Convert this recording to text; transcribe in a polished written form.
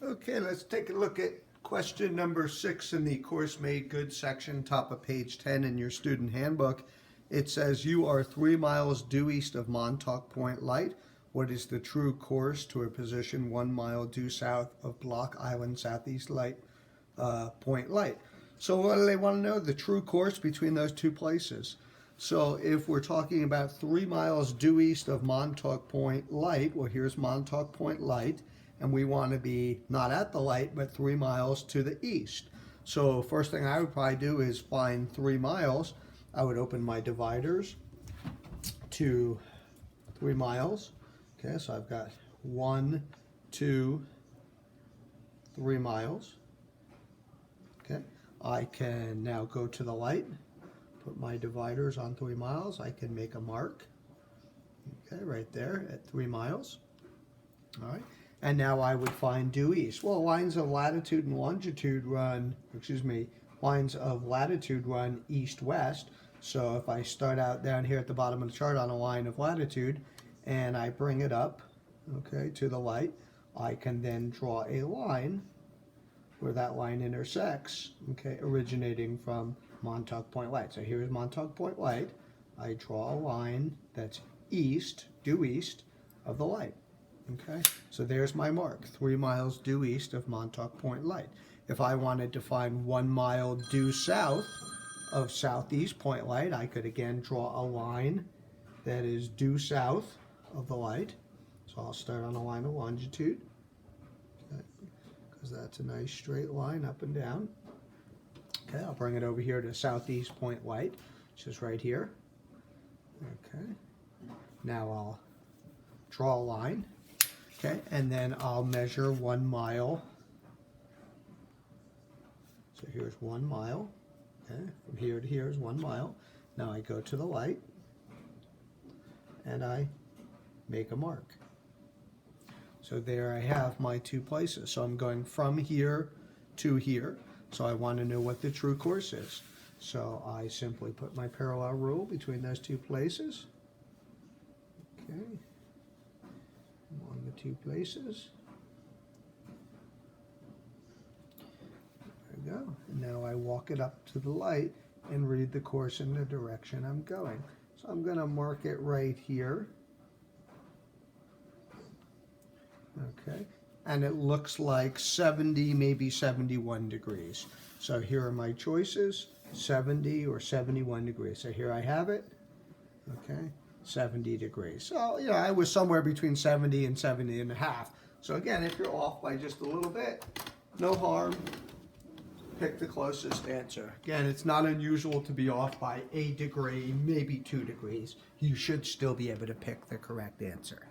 Okay, let's take a look at question number 6 in the Course Made Good section, top of page 10 in your student handbook. It says, you are 3 miles due east of Montauk Point Light. What is the true course to a position 1 mile due south of Block Island Southeast Light, Point Light? So what do they want to know? The true course between those two places. So if we're talking about 3 miles due east of Montauk Point Light, well, here's Montauk Point Light, and we want to be not at the light, but 3 miles to the east. So first thing I would probably do is find 3 miles. I would open my dividers to 3 miles. Okay, so I've got 1, 2, 3 miles. Okay, I can now go to the light, put my dividers on 3 miles. I can make a mark, okay, right there at 3 miles. All right, and now I would find due east. Well, lines of latitude and longitude run, lines of latitude run east-west. So if I start out down here at the bottom of the chart on a line of latitude and I bring it up, okay, to the light, I can then draw a line where that line intersects, okay, originating from Montauk Point Light. So here's Montauk Point Light. I draw a line that's east, due east of the light. Okay, so there's my mark, 3 miles due east of Montauk Point Light. If I wanted to find 1 mile due south of Southeast Point Light, I could again draw a line that is due south of the light. So I'll start on a line of longitude, okay, because that's a nice straight line up and down. Okay, I'll bring it over here to Southeast Point Light, which is right here. Okay, now I'll draw a line. Okay, and then I'll measure 1 mile. So here's 1 mile. Okay, from here to here is 1 mile. Now I go to the light and I make a mark. So there I have my 2 places. So I'm going from here to here. So I want to know what the true course is. So I simply put my parallel rule between those 2 places. Okay, along the 2 places. There we go. And now I walk it up to the light and read the course in the direction I'm going. So I'm going to mark it right here. Okay, and it looks like 70, maybe 71 degrees. So here are my choices, 70 or 71 degrees. So here I have it, okay, 70 degrees. So, you know, I was somewhere between 70 and 70 and a half. So again, if you're off by just a little bit, no harm. Pick the closest answer. Again, it's not unusual to be off by a degree, maybe 2 degrees. You should still be able to pick the correct answer.